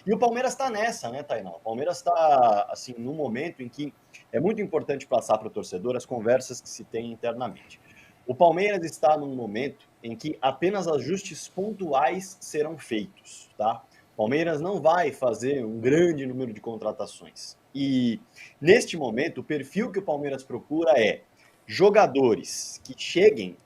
E o Palmeiras está nessa, né, Tainá? O Palmeiras está, assim, num momento em que é muito importante passar para o torcedor as conversas que se tem internamente. O Palmeiras está num momento em que apenas ajustes pontuais serão feitos, tá? O Palmeiras não vai fazer um grande número de contratações. E, neste momento, o perfil que o Palmeiras procura é jogadores que cheguem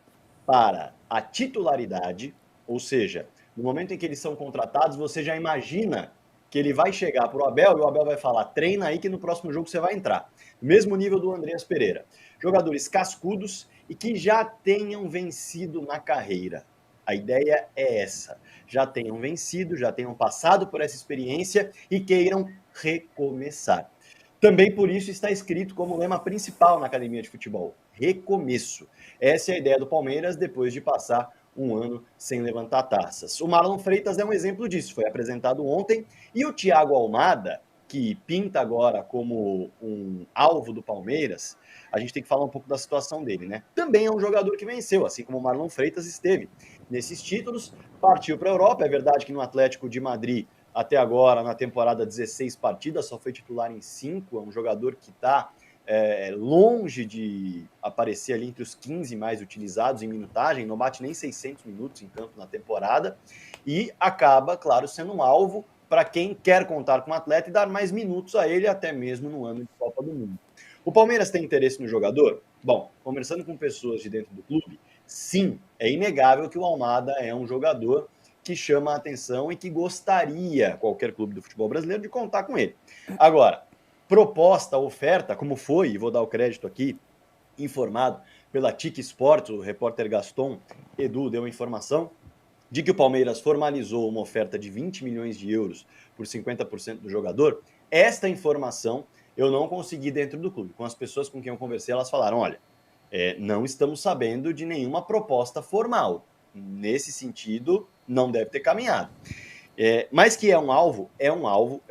para a titularidade, ou seja, no momento em que eles são contratados, você já imagina que ele vai chegar para o Abel e o Abel vai falar: treina aí que no próximo jogo você vai entrar. Mesmo nível do Andreas Pereira. Jogadores cascudos e que já tenham vencido na carreira. A ideia é essa. Já tenham vencido, já tenham passado por essa experiência e queiram recomeçar. Também por isso está escrito como lema principal na academia de futebol: recomeço. Essa é a ideia do Palmeiras depois de passar um ano sem levantar taças. O Marlon Freitas é um exemplo disso, foi apresentado ontem, e o Thiago Almada, que pinta agora como um alvo do Palmeiras, a gente tem que falar um pouco da situação dele, né? Também é um jogador que venceu, assim como o Marlon Freitas esteve nesses títulos, partiu para a Europa. É verdade que no Atlético de Madrid, até agora, na temporada, 16 partidas, só foi titular em 5, é um jogador que está longe de aparecer ali entre os 15 mais utilizados em minutagem, não bate nem 600 minutos em campo na temporada, e acaba, claro, sendo um alvo para quem quer contar com o atleta e dar mais minutos a ele, até mesmo no ano de Copa do Mundo. O Palmeiras tem interesse no jogador? Bom, conversando com pessoas de dentro do clube, sim, é inegável que o Almada é um jogador que chama a atenção e que gostaria, qualquer clube do futebol brasileiro, de contar com ele. Agora, proposta, oferta, como foi, e vou dar o crédito aqui, informado pela TIC Sports, o repórter Gaston Edu deu a informação de que o Palmeiras formalizou uma oferta de 20 milhões de euros por 50% do jogador. Esta informação eu não consegui dentro do clube. Com as pessoas com quem eu conversei, elas falaram: olha, não estamos sabendo de nenhuma proposta formal. Nesse sentido, não deve ter caminhado. Mas que é um alvo, é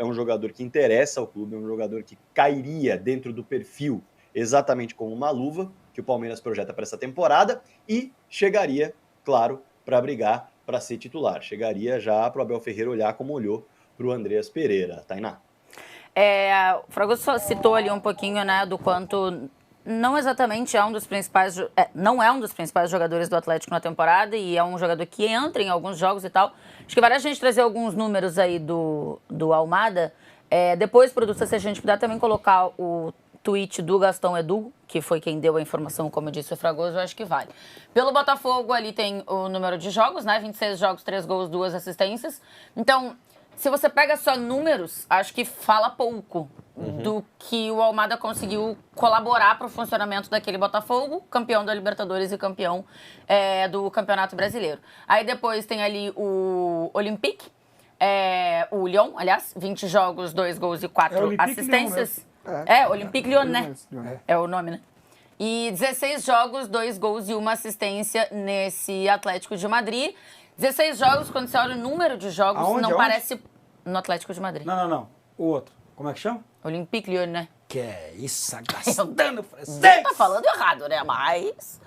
um jogador que interessa ao clube, é um jogador que cairia dentro do perfil exatamente como uma luva que o Palmeiras projeta para essa temporada e chegaria, claro, para brigar para ser titular. Chegaria já para o Abel Ferreira olhar como olhou para o Andreas Pereira. Tainá. O Fragoso citou ali um pouquinho, né, do quanto não exatamente é um dos principais, não é um dos principais jogadores do Atlético na temporada e é um jogador que entra em alguns jogos e tal. Acho que vale a gente trazer alguns números aí do Almada. Depois, produção, se a gente puder também colocar o tweet do Gastão Edu, que foi quem deu a informação, como eu disse o Fragoso, eu acho que vale. Pelo Botafogo, ali tem o número de jogos, né? 26 jogos, 3 gols, 2 assistências. Então, se você pega só números, acho que fala pouco do que o Almada conseguiu colaborar para o funcionamento daquele Botafogo, campeão da Libertadores e campeão do Campeonato Brasileiro. Aí depois tem ali o Olympique, o Lyon, aliás, 20 jogos, 2 gols e 4 assistências. Olympique Lyon, né? É o nome, né? E 16 jogos, 2 gols e 1 assistência nesse Atlético de Madrid. 16 jogos, quando você olha o número de jogos, Aonde? Parece no Atlético de Madrid. Não. O outro. Como é que chama? Olympique Lyon, né? Que é isso, gastando francês. Você tá falando errado, né? Mas...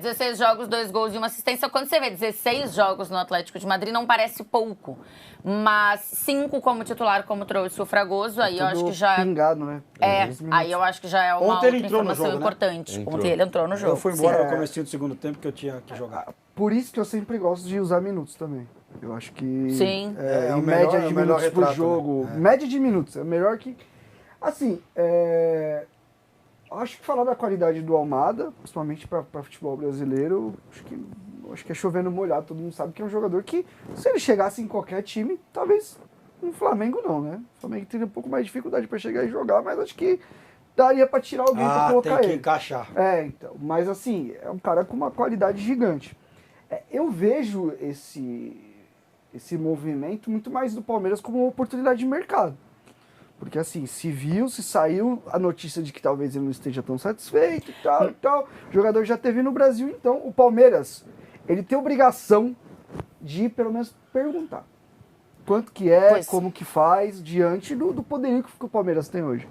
16 jogos, 2 gols e 1 assistência. Quando você vê 16 jogos no Atlético de Madrid, não parece pouco. Mas 5 como titular, como trouxe o Fragoso, aí eu acho que já... pingado, né? Aí eu acho que já é uma outra informação importante. Né? Ontem ele entrou no jogo. Eu fui embora no comecinho do segundo tempo que eu tinha que jogar. Por isso que eu sempre gosto de usar minutos também. Eu acho que... Sim. Em média de minutos por jogo. Né? Média de minutos. É melhor que... Assim, acho que falar da qualidade do Almada, principalmente para futebol brasileiro, acho que é chovendo molhado. Todo mundo sabe que é um jogador que, se ele chegasse em qualquer time, talvez no Flamengo não, né? O Flamengo teria um pouco mais de dificuldade para chegar e jogar, mas acho que daria para tirar alguém para colocar ele. Tem que encaixar. Então. Mas assim, é um cara com uma qualidade gigante. Eu vejo esse movimento muito mais do Palmeiras como uma oportunidade de mercado. Porque assim, se saiu a notícia de que talvez ele não esteja tão satisfeito e tal, o jogador já teve no Brasil, então o Palmeiras, ele tem obrigação de pelo menos perguntar quanto que como que faz, diante do poderio que o Palmeiras tem hoje.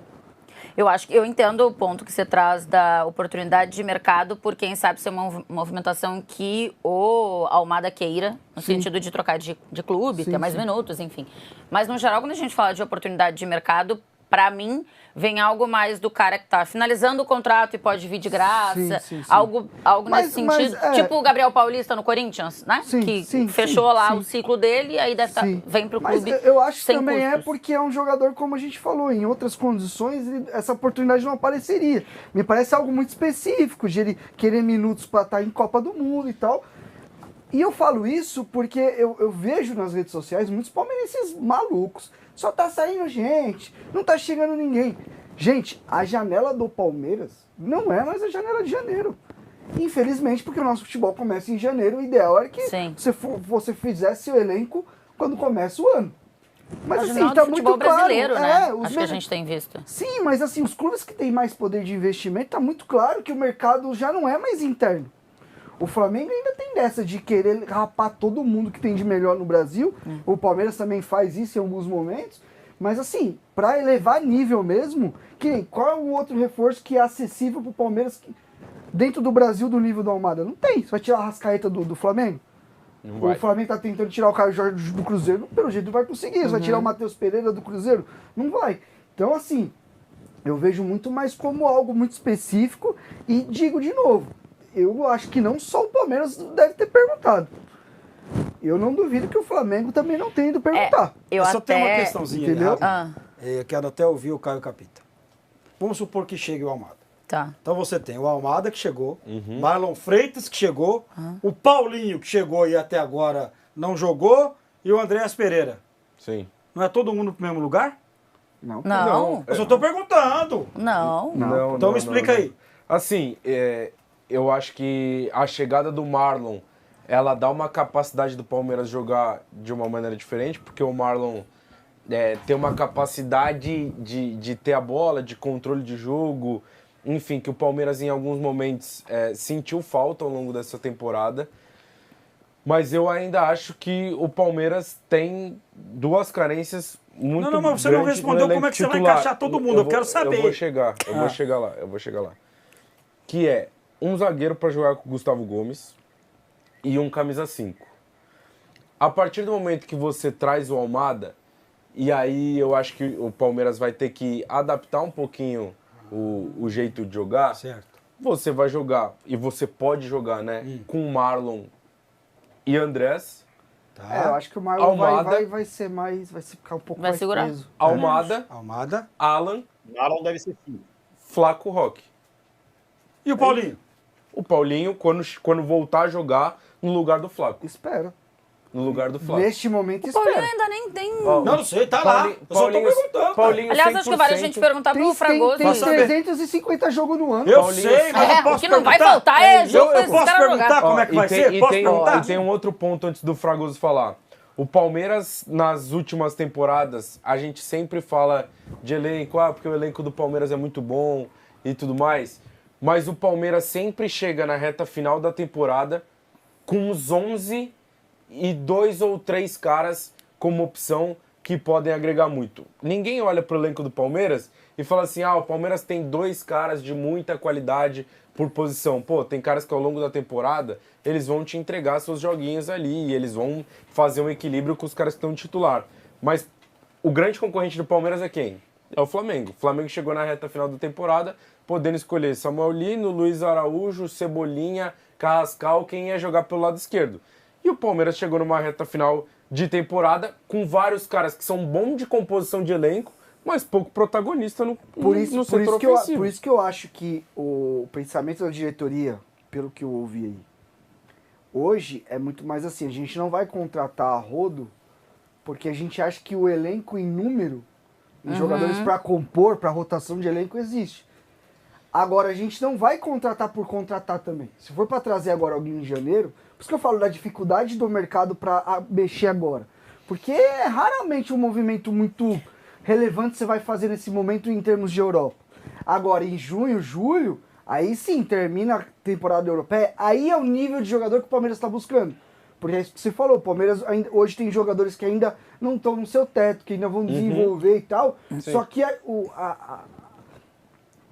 Eu entendo o ponto que você traz da oportunidade de mercado, por quem sabe ser uma movimentação que o Almada queira, no sentido de trocar de clube, ter mais minutos, enfim. Mas, no geral, quando a gente fala de oportunidade de mercado, para mim, vem algo mais do cara que está finalizando o contrato e pode vir de graça, algo nesse sentido. Tipo o Gabriel Paulista no Corinthians, né? Que fechou lá o ciclo dele e aí vem pro clube. Mas eu acho que sem também custos. é porque é um jogador, como a gente falou, em outras condições, essa oportunidade não apareceria. Me parece algo muito específico, de ele querer minutos para estar em Copa do Mundo e tal. E eu falo isso porque eu vejo nas redes sociais muitos palmeirenses malucos. Só tá saindo gente, não tá chegando ninguém. Gente, a janela do Palmeiras não é mais a janela de janeiro. Infelizmente, porque o nosso futebol começa em janeiro, o ideal é que você fizesse o elenco quando começa o ano. Mas assim, tá muito claro. Brasileiro, né? Acho que a gente tem visto. Sim, mas assim, os clubes que têm mais poder de investimento, tá muito claro que o mercado já não é mais interno. O Flamengo ainda tem dessa de querer rapar todo mundo que tem de melhor no Brasil. O Palmeiras também faz isso em alguns momentos. Mas assim, para elevar nível mesmo, qual é o outro reforço que é acessível pro Palmeiras dentro do Brasil do nível do Almada? Não tem. Você vai tirar a Arrascaeta do Flamengo? O Flamengo tá tentando tirar o Caio Jorge do Cruzeiro, pelo jeito não vai conseguir. Você vai tirar o Matheus Pereira do Cruzeiro? Não vai. Então assim, eu vejo muito mais como algo muito específico e digo de novo, eu acho que não só o Palmeiras deve ter perguntado. Eu não duvido que o Flamengo também não tenha ido perguntar. Eu só tenho uma questãozinha, entendeu? Eu quero até ouvir o Caio Capita. Vamos supor que chegue o Almada. Tá. Então você tem o Almada que chegou, Marlon Freitas que chegou, o Paulinho que chegou e até agora não jogou e o Andréas Pereira. Sim. Não é todo mundo pro mesmo lugar? Não. Eu só tô perguntando. Não. Então me explica aí. Assim, eu acho que a chegada do Marlon, ela dá uma capacidade do Palmeiras jogar de uma maneira diferente, porque o Marlon tem uma capacidade de ter a bola, de controle de jogo, enfim, que o Palmeiras em alguns momentos sentiu falta ao longo dessa temporada. Mas eu ainda acho que o Palmeiras tem duas carências muito grandes. Mas você não respondeu como é que você vai encaixar todo mundo, eu quero saber. Eu vou chegar lá. Que é um zagueiro para jogar com o Gustavo Gomes e um camisa 5. A partir do momento que você traz o Almada, e aí eu acho que o Palmeiras vai ter que adaptar um pouquinho o jeito de jogar. Certo. Você vai jogar, e você pode jogar, né, com Marlon e Andrés. Tá. Eu acho que o Marlon vai ser mais, vai ficar um pouco mais segurar. preso. Almada. Alan. Marlon deve ser 5. Flaco Roque. E o Paulinho? O Paulinho, quando voltar a jogar no lugar do Flaco. Espero. No lugar do Flaco. Neste momento, O Paulinho espero. ainda nem tem... Não sei, tá lá. Eu só tô perguntando. Paulinho, Aliás, acho que vale a gente perguntar pro Fragoso. Tem 350 jogos no ano. Eu Paulinho, sei, mas eu posso o que não vai perguntar? faltar é jogo pra Eu esses posso caras perguntar jogar. como é que vai ser? Posso perguntar? E tem um outro ponto antes do Fragoso falar. O Palmeiras, nas últimas temporadas, a gente sempre fala de elenco, porque o elenco do Palmeiras é muito bom e tudo mais. Mas o Palmeiras sempre chega na reta final da temporada com uns 11 e 2 ou 3 caras como opção que podem agregar muito. Ninguém olha pro elenco do Palmeiras e fala assim, o Palmeiras tem 2 caras de muita qualidade por posição. Pô, tem caras que ao longo da temporada, eles vão te entregar seus joguinhos ali e eles vão fazer um equilíbrio com os caras que estão titular. Mas o grande concorrente do Palmeiras é quem? É o Flamengo. O Flamengo chegou na reta final da temporada podendo escolher Samuel Lino, Luiz Araújo, Cebolinha, Carrascal, quem ia jogar pelo lado esquerdo. E o Palmeiras chegou numa reta final de temporada com vários caras que são bons de composição de elenco, mas pouco protagonista no setor ofensivo. Por isso que eu acho que o pensamento da diretoria, pelo que eu ouvi aí, hoje é muito mais assim, a gente não vai contratar a rodo, porque a gente acha que o elenco em número, em jogadores para compor, para rotação de elenco, existe. Agora, a gente não vai contratar por contratar também. Se for para trazer agora alguém em janeiro, por isso que eu falo da dificuldade do mercado para mexer agora. Porque é raramente um movimento muito relevante você vai fazer nesse momento em termos de Europa. Agora, em junho, julho, aí sim, termina a temporada europeia, aí é o nível de jogador que o Palmeiras está buscando. Porque é isso que você falou, o Palmeiras hoje tem jogadores que ainda não estão no seu teto, que ainda vão desenvolver e tal. Sim. Só que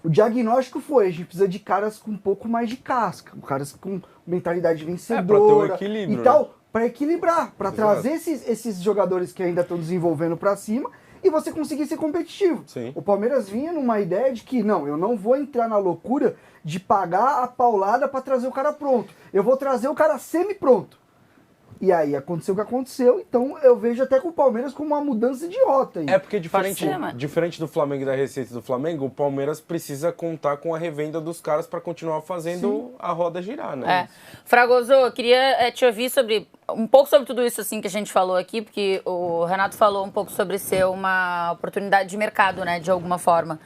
O diagnóstico foi, a gente precisa de caras com um pouco mais de casca, caras com mentalidade vencedora equilíbrio, e tal, né? para equilibrar, para trazer esses jogadores que ainda estão desenvolvendo para cima e você conseguir ser competitivo. Sim. O Palmeiras vinha numa ideia de que, não, eu não vou entrar na loucura de pagar a paulada para trazer o cara pronto. Eu vou trazer o cara semi-pronto. E aí aconteceu o que aconteceu, então eu vejo até com o Palmeiras como uma mudança de rota. Aí. É porque diferente do Flamengo e da receita do Flamengo, o Palmeiras precisa contar com a revenda dos caras para continuar fazendo a roda girar, né? Fragoso, eu queria te ouvir um pouco sobre tudo isso assim que a gente falou aqui, porque o Renato falou um pouco sobre ser uma oportunidade de mercado, né, de alguma forma.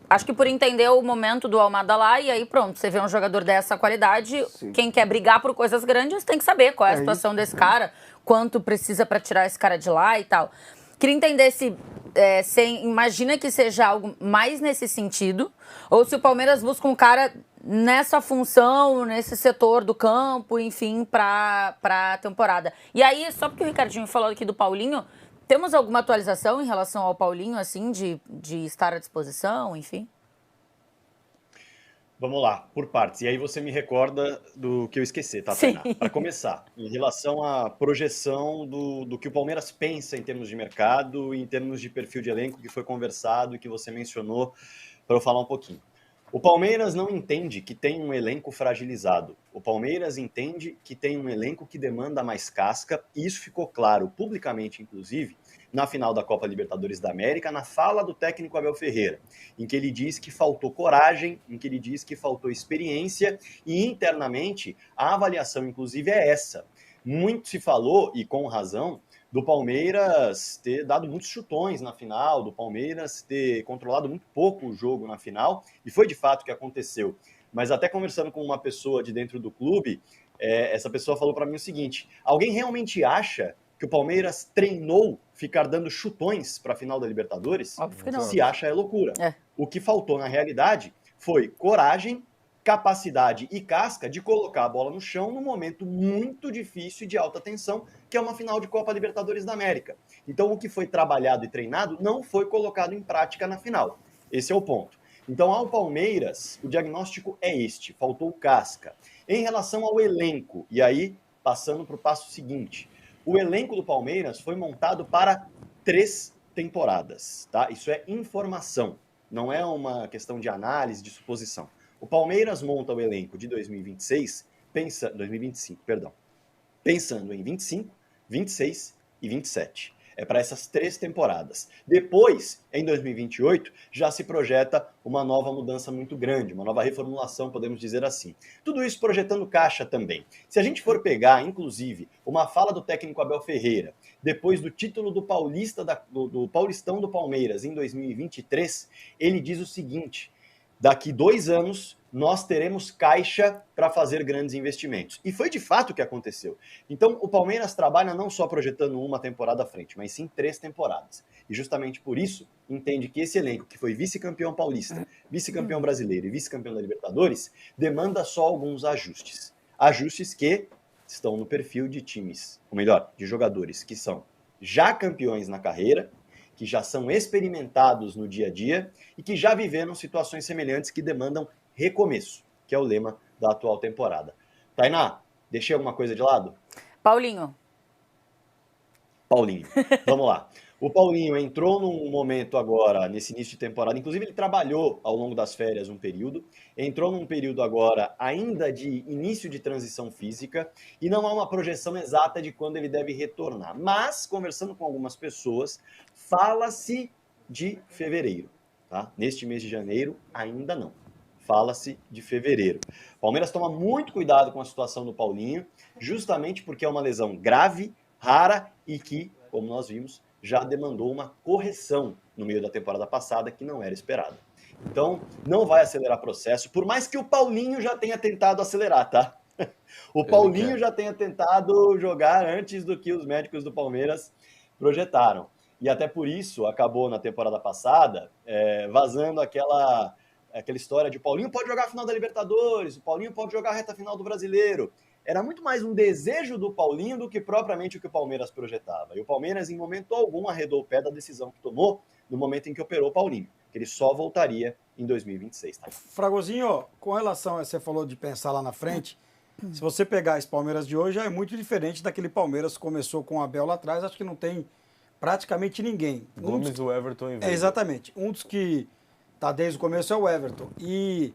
Acho que por entender o momento do Almada lá, e aí pronto, você vê um jogador dessa qualidade, quem quer brigar por coisas grandes tem que saber qual é a situação desse cara, quanto precisa para tirar esse cara de lá e tal. Queria entender se você imagina que seja algo mais nesse sentido, ou se o Palmeiras busca um cara nessa função, nesse setor do campo, enfim, para a temporada. E aí, só porque o Ricardinho falou aqui do Paulinho, temos alguma atualização em relação ao Paulinho, assim, de estar à disposição, enfim? Vamos lá, por partes. E aí você me recorda do que eu esqueci, tá, Tainá? Para começar, em relação à projeção do que o Palmeiras pensa em termos de mercado e em termos de perfil de elenco que foi conversado e que você mencionou, para eu falar um pouquinho. O Palmeiras não entende que tem um elenco fragilizado. O Palmeiras entende que tem um elenco que demanda mais casca, e isso ficou claro publicamente, inclusive, na final da Copa Libertadores da América, na fala do técnico Abel Ferreira, em que ele diz que faltou coragem, em que ele diz que faltou experiência, e internamente a avaliação, inclusive, é essa. Muito se falou, e com razão, do Palmeiras ter dado muitos chutões na final, do Palmeiras ter controlado muito pouco o jogo na final, e foi de fato o que aconteceu. Mas até conversando com uma pessoa de dentro do clube, essa pessoa falou para mim o seguinte: alguém realmente acha que o Palmeiras treinou ficar dando chutões para a final da Libertadores? Óbvio que não. Se acha é loucura. O que faltou na realidade foi coragem, capacidade e casca de colocar a bola no chão num momento muito difícil e de alta tensão, que é uma final de Copa Libertadores da América. Então o que foi trabalhado e treinado não foi colocado em prática na final. Esse é o ponto. Então ao Palmeiras, o diagnóstico é este, faltou casca. Em relação ao elenco, e aí passando para o passo seguinte, o elenco do Palmeiras foi montado para 3 temporadas, tá? Isso é informação, não é uma questão de análise, de suposição. O Palmeiras monta o elenco de 2025, pensando em 25, 26 e 27. É para essas 3 temporadas. Depois, em 2028, já se projeta uma nova mudança muito grande, uma nova reformulação, podemos dizer assim. Tudo isso projetando caixa também. Se a gente for pegar, inclusive, uma fala do técnico Abel Ferreira, depois do título do Paulistão do Palmeiras em 2023, ele diz o seguinte: daqui 2 anos, nós teremos caixa para fazer grandes investimentos. E foi de fato o que aconteceu. Então, o Palmeiras trabalha não só projetando uma temporada à frente, mas sim 3 temporadas. E justamente por isso, entende que esse elenco, que foi vice-campeão paulista, vice-campeão brasileiro e vice-campeão da Libertadores, demanda só alguns ajustes. Ajustes que estão no perfil de times, ou melhor, de jogadores que são já campeões na carreira, que já são experimentados no dia a dia e que já viveram situações semelhantes que demandam recomeço, que é o lema da atual temporada. Tainá, deixei alguma coisa de lado? Paulinho, vamos lá. O Paulinho entrou num momento agora, nesse início de temporada, inclusive ele trabalhou ao longo das férias um período, entrou num período agora ainda de início de transição física, e não há uma projeção exata de quando ele deve retornar. Mas, conversando com algumas pessoas, fala-se de fevereiro, tá? Neste mês de janeiro, ainda não. Fala-se de fevereiro. O Palmeiras toma muito cuidado com a situação do Paulinho, justamente porque é uma lesão grave, rara e que, como nós vimos, já demandou uma correção no meio da temporada passada que não era esperada. Então, não vai acelerar processo, por mais que o Paulinho já tenha tentado acelerar, tá? O Paulinho já tenha tentado jogar antes do que os médicos do Palmeiras projetaram. E até por isso acabou na temporada passada vazando aquela história de o Paulinho pode jogar a final da Libertadores, o Paulinho pode jogar a reta final do Brasileiro. Era muito mais um desejo do Paulinho do que propriamente o que o Palmeiras projetava. E o Palmeiras, em momento algum, arredou o pé da decisão que tomou no momento em que operou o Paulinho, que ele só voltaria em 2026. Tá? Fragozinho, com relação a você falou de pensar lá na frente, se você pegar esse Palmeiras de hoje, é muito diferente daquele Palmeiras que começou com o Abel lá atrás, acho que não tem praticamente ninguém. Gomes, o Everton e Veiga. Exatamente. Um dos que tá desde o começo é o Everton. E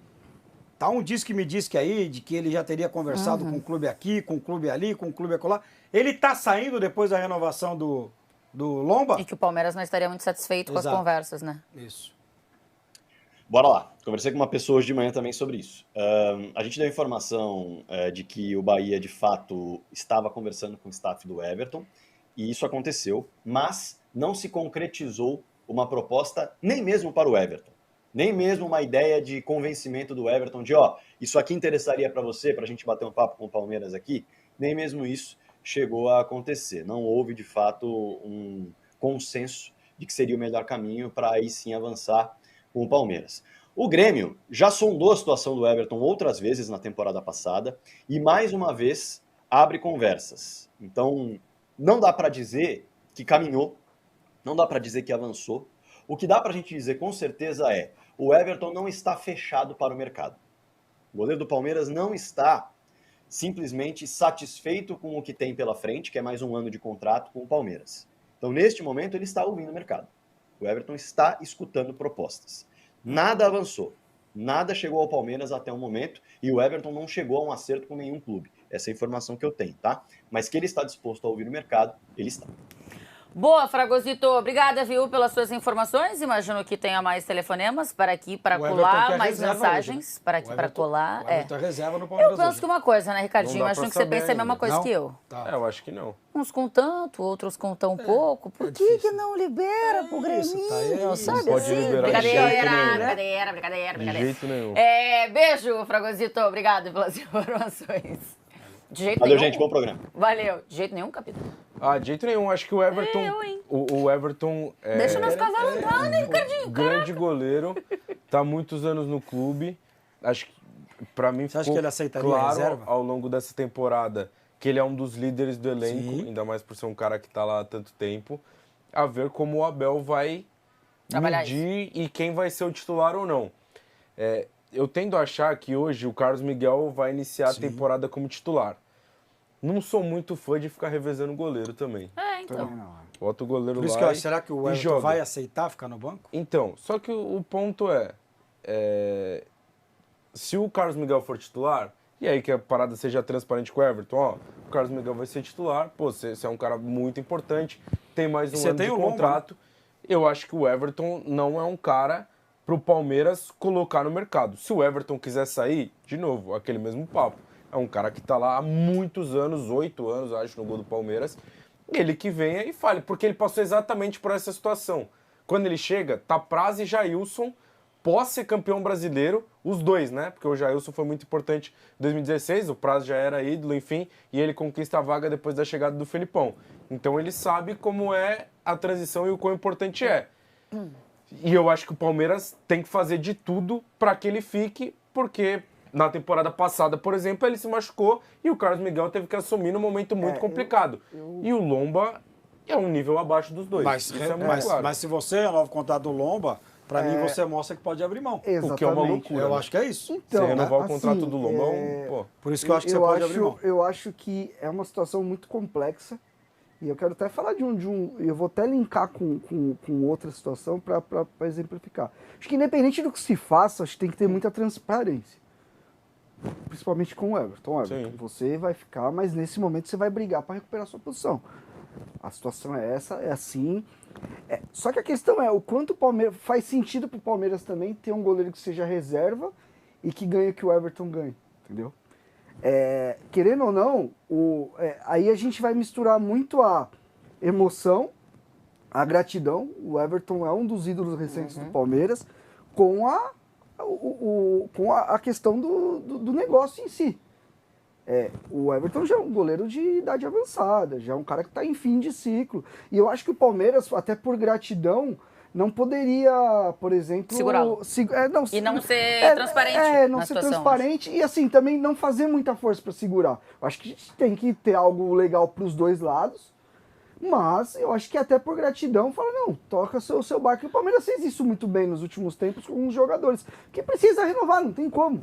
tá um diz que me diz que aí, de que ele já teria conversado com o clube aqui, com o clube ali, com o clube acolá. Ele tá saindo depois da renovação do Lomba? E que o Palmeiras não estaria muito satisfeito com as conversas, né? Isso. Bora lá. Conversei com uma pessoa hoje de manhã também sobre isso. A gente deu informação de que o Bahia, de fato, estava conversando com o staff do Everton, e isso aconteceu, mas não se concretizou uma proposta nem mesmo para o Everton. Nem mesmo uma ideia de convencimento do Everton de, isso aqui interessaria para você, para a gente bater um papo com o Palmeiras aqui. Nem mesmo isso chegou a acontecer. Não houve, de fato, um consenso de que seria o melhor caminho para aí sim avançar com o Palmeiras. O Grêmio já sondou a situação do Everton outras vezes na temporada passada e mais uma vez abre conversas. Então, não dá para dizer que caminhou, não dá para dizer que avançou. O que dá para a gente dizer com certeza é o Everton não está fechado para o mercado. O goleiro do Palmeiras não está simplesmente satisfeito com o que tem pela frente, que é mais um ano de contrato com o Palmeiras. Então, neste momento, ele está ouvindo o mercado. O Everton está escutando propostas. Nada avançou. Nada chegou ao Palmeiras até o momento e o Everton não chegou a um acerto com nenhum clube. Essa é a informação que eu tenho, tá? Mas que ele está disposto a ouvir o mercado, ele está. Boa, Fragosito. Obrigada, viu, pelas suas informações. Imagino que tenha mais telefonemas para aqui, para colar, mais mensagens para aqui, para colar. O Everton reserva no Palmeiras. Eu penso que uma coisa, né, Ricardinho? Imagino que você pensa a mesma coisa não? que eu. Tá. Eu acho que não. Uns com tanto, outros com tão pouco. Por que não libera pro Greminho? Sabe Não pode assim? liberar de jeito nenhum. Brincadeira. De jeito nenhum. Beijo, Fragosito. Obrigado pelas informações. De jeito Valeu, nenhum. gente. Bom programa. Valeu. De jeito nenhum, capitão. De jeito nenhum. Acho que o Everton... hein? O Everton... Deixa meus cavalos entrar, né, Ricardinho? Grande goleiro. Tá há muitos anos no clube. Acho que, pra mim, ficou acha que ele aceitaria a claro reserva? ao longo dessa temporada que ele é um dos líderes do elenco, Sim. ainda mais por ser um cara que tá lá há tanto tempo. A ver como o Abel vai Trabalhar medir e quem vai ser o titular ou não. Eu tendo a achar que hoje o Carlos Miguel vai iniciar a temporada como titular. Não sou muito fã de ficar revezando o goleiro também. Então. Também não. Bota o goleiro Por isso lá que eu acho, será que o e Everton joga. vai aceitar ficar no banco? Então, só que o ponto se o Carlos Miguel for titular, e aí que a parada seja transparente com o Everton, o Carlos Miguel vai ser titular, você é um cara muito importante, tem mais um ano de contrato, eu acho que o Everton não é um cara pro Palmeiras colocar no mercado. Se o Everton quiser sair, de novo, aquele mesmo papo, é um cara que tá lá há muitos anos, 8 anos, acho, no gol do Palmeiras, ele que venha e fale, porque ele passou exatamente por essa situação. Quando ele chega, tá Praz e Jailson, pós ser campeão brasileiro, os dois, né? Porque o Jailson foi muito importante em 2016, o Praz já era ídolo, enfim, e ele conquista a vaga depois da chegada do Felipão. Então ele sabe como é a transição e o quão importante é. E eu acho que o Palmeiras tem que fazer de tudo para que ele fique, porque na temporada passada, por exemplo, ele se machucou e o Carlos Miguel teve que assumir num momento muito complicado. E o Lomba é um nível abaixo dos dois. Mas, isso é muito claro. mas se você renova o contrato do Lomba, pra mim você mostra que pode abrir mão. Exatamente. O que é uma loucura. Eu acho que é isso. Então, Você renovar o assim, contrato do Lomba, pô. Por isso que eu acho que você pode abrir mão. Eu acho que é uma situação muito complexa. E eu quero até falar de um. Eu vou até linkar com outra situação para exemplificar. Acho que independente do que se faça, acho que tem que ter muita transparência. Principalmente com o Everton. Sim. Você vai ficar, mas nesse momento você vai brigar para recuperar sua posição. A situação é essa, é assim. Só que a questão é o quanto o Palmeiras. Faz sentido pro Palmeiras também ter um goleiro que seja reserva e que ganhe o que o Everton ganha. Entendeu? Querendo ou não, aí a gente vai misturar muito a emoção, a gratidão. O Everton é um dos ídolos recentes do Palmeiras, com a questão do negócio em si. O Everton já é um goleiro de idade avançada, já é um cara que está em fim de ciclo. E eu acho que o Palmeiras, até por gratidão, não poderia, por exemplo... Segurá-lo. E não ser transparente. Não na ser situação, transparente e assim, também não fazer muita força para segurar. Eu acho que a gente tem que ter algo legal para os dois lados, Mas eu acho que até por gratidão, fala, não, toca o seu barco. E o Palmeiras fez isso muito bem nos últimos tempos com os jogadores, que precisa renovar, não tem como.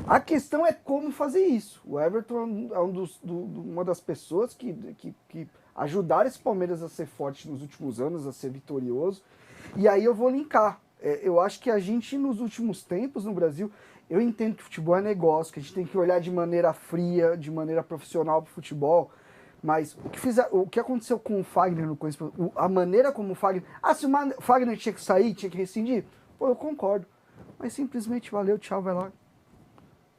A questão é como fazer isso. O Everton é uma das pessoas que ajudaram esse Palmeiras a ser forte nos últimos anos, a ser vitorioso. E aí eu vou linkar. Eu acho que a gente, nos últimos tempos no Brasil, eu entendo que futebol é negócio, que a gente tem que olhar de maneira fria, de maneira profissional para o futebol. Mas o que aconteceu com o Fagner no Corinthians, a maneira como o Fagner... se o Fagner tinha que sair, tinha que rescindir, pô, eu concordo. Mas simplesmente valeu, tchau, vai lá.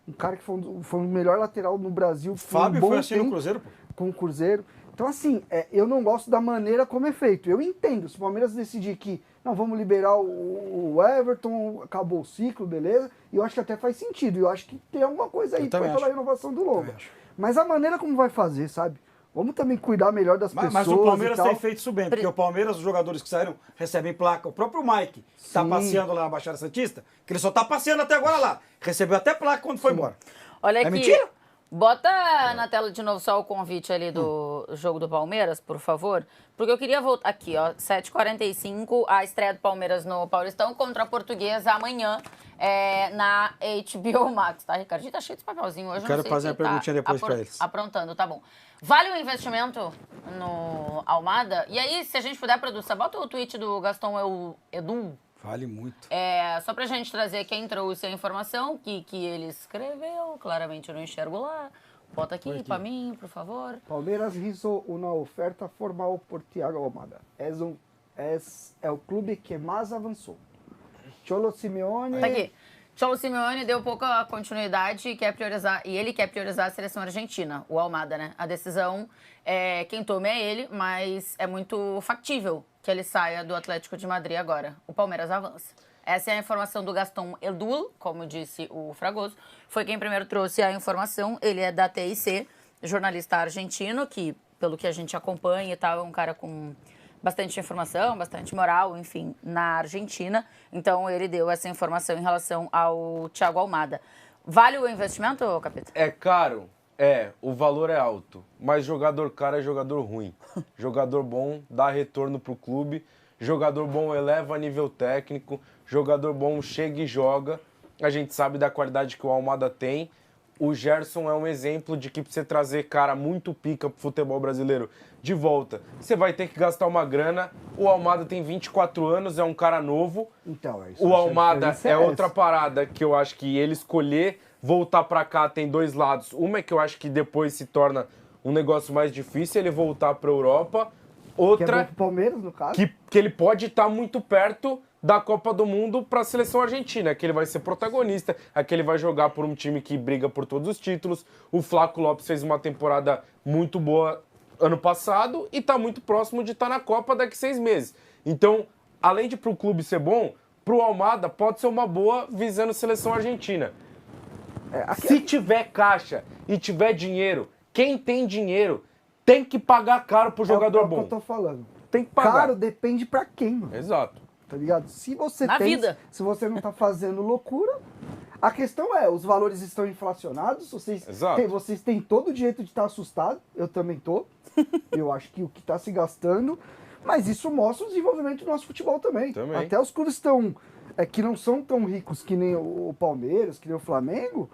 Um cara que foi o melhor lateral no Brasil. Fábio foi assim no Cruzeiro, pô. Com o Cruzeiro. Então, assim, eu não gosto da maneira como é feito. Eu entendo, se o Palmeiras decidir que não, vamos liberar o Everton, acabou o ciclo, beleza, e eu acho que até faz sentido. Eu acho que tem alguma coisa aí pela renovação do Lomba. Mas a maneira como vai fazer, sabe? Vamos também cuidar melhor das pessoas. Mas o Palmeiras tem feito isso bem, porque o Palmeiras, os jogadores que saíram, recebem placa. O próprio Mike, que está passeando lá na Baixada Santista, que ele só está passeando até agora lá. Recebeu até placa quando foi embora. Olha é aqui. Mentira? Bota na tela de novo só o convite ali do jogo do Palmeiras, por favor. Porque eu queria voltar aqui, ó. 7h45, a estreia do Palmeiras no Paulistão contra a Portuguesa amanhã na HBO Max, tá? Ricardinho tá cheio de papelzinho hoje. Eu quero fazer uma perguntinha depois pra eles. Aprontando, tá bom. Vale o investimento no Almada? E aí, se a gente puder, produção, bota o tweet do Gaston Edu. Vale muito. Só pra gente trazer quem trouxe a informação que ele escreveu, claramente eu não enxergo lá. Bota aqui pra mim, por favor. Palmeiras hizo uma oferta formal por Thiago Almada. É o clube que mais avançou. Cholo Simeone... Tá aqui. Cholo Simeone deu pouca continuidade e ele quer priorizar a seleção argentina, o Almada, né? A decisão, quem toma é ele, mas é muito factível que ele saia do Atlético de Madrid agora. O Palmeiras avança. Essa é a informação do Gaston Edul, como disse o Fragoso. Foi quem primeiro trouxe a informação. Ele é da TIC, jornalista argentino, que, pelo que a gente acompanha e tal, é um cara com bastante informação, bastante moral, enfim, na Argentina. Então, ele deu essa informação em relação ao Thiago Almada. Vale o investimento, Capita? É caro? O valor é alto. Mas jogador caro é jogador ruim. Jogador bom dá retorno pro clube. Jogador bom eleva nível técnico. Jogador bom chega e joga. A gente sabe da qualidade que o Almada tem. O Gerson é um exemplo de que pra você trazer cara muito pica pro futebol brasileiro de volta, você vai ter que gastar uma grana. O Almada tem 24 anos, é um cara novo. Então, o Almada é outra parada que eu acho que ele escolher voltar pra cá tem dois lados. Uma é que eu acho que depois se torna um negócio mais difícil ele voltar pra Europa. Outra que é bom pro Palmeiras, no caso. Que ele pode estar muito perto da Copa do Mundo para a seleção argentina, que ele vai ser protagonista, que ele vai jogar por um time que briga por todos os títulos. O Flaco Lopes fez uma temporada muito boa ano passado e está muito próximo de estar na Copa daqui 6 meses. Então, além de para o clube ser bom, para o Almada pode ser uma boa visando seleção argentina. Se tiver caixa e tiver dinheiro, quem tem dinheiro tem que pagar caro pro jogador bom. É o que eu tô falando. Tem que pagar. Caro depende pra quem, mano. Exato. Tá ligado? Se você Na vida. Se você não tá fazendo loucura, a questão é, os valores estão inflacionados, vocês têm todo o direito de estar assustado, eu também tô. Eu acho que o que tá se gastando, mas isso mostra o desenvolvimento do nosso futebol também. Até os clubes que não são tão ricos que nem o Palmeiras, que nem o Flamengo,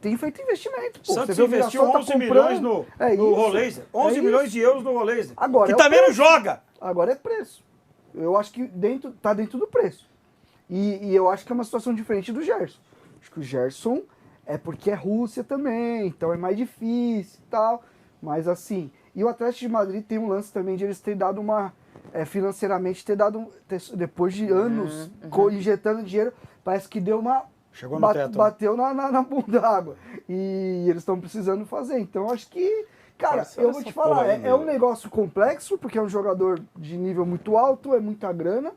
tem feito investimento. Pô. Santos investiu 11 milhões no Roleiser. 11 milhões de euros no Roleiser. Agora, que também não joga. Agora é preço. Eu acho que tá dentro do preço. E eu acho que é uma situação diferente do Gerson. Acho que o Gerson é porque é Rússia também, então é mais difícil e tal. Mas assim, e o Atlético de Madrid tem um lance também de eles terem dado financeiramente, depois de anos injetando dinheiro, parece que deu uma... Chegou no teto. Bateu na bunda d'água. E eles estão precisando fazer. Então, acho que, cara, eu vou te falar, é um negócio complexo, porque é um jogador de nível muito alto, é muita grana,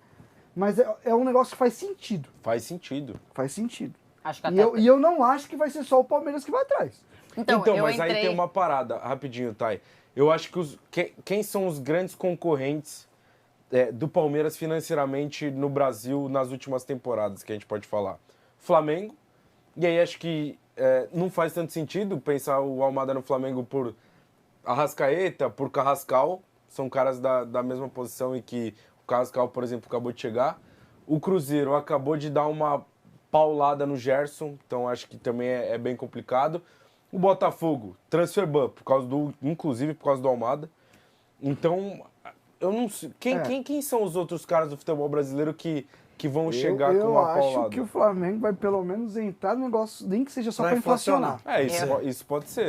mas é um negócio que faz sentido. Faz sentido. Faz sentido. Acho que E eu não acho que vai ser só o Palmeiras que vai atrás. Então mas aí tem uma parada, rapidinho, Thay. Eu acho que quem são os grandes concorrentes do Palmeiras financeiramente no Brasil nas últimas temporadas, que a gente pode falar? Flamengo, e aí acho que não faz tanto sentido pensar o Almada no Flamengo por Arrascaeta, por Carrascal, são caras da mesma posição e que o Cascal, por exemplo, acabou de chegar. O Cruzeiro acabou de dar uma paulada no Gerson, então acho que também é bem complicado. O Botafogo, transfer ban, inclusive por causa do Almada. Então, eu não sei. Quem são os outros caras do futebol brasileiro que vão chegar com uma paulada? Eu acho que o Flamengo vai pelo menos entrar no negócio, nem que seja só para inflacionar. Isso pode ser.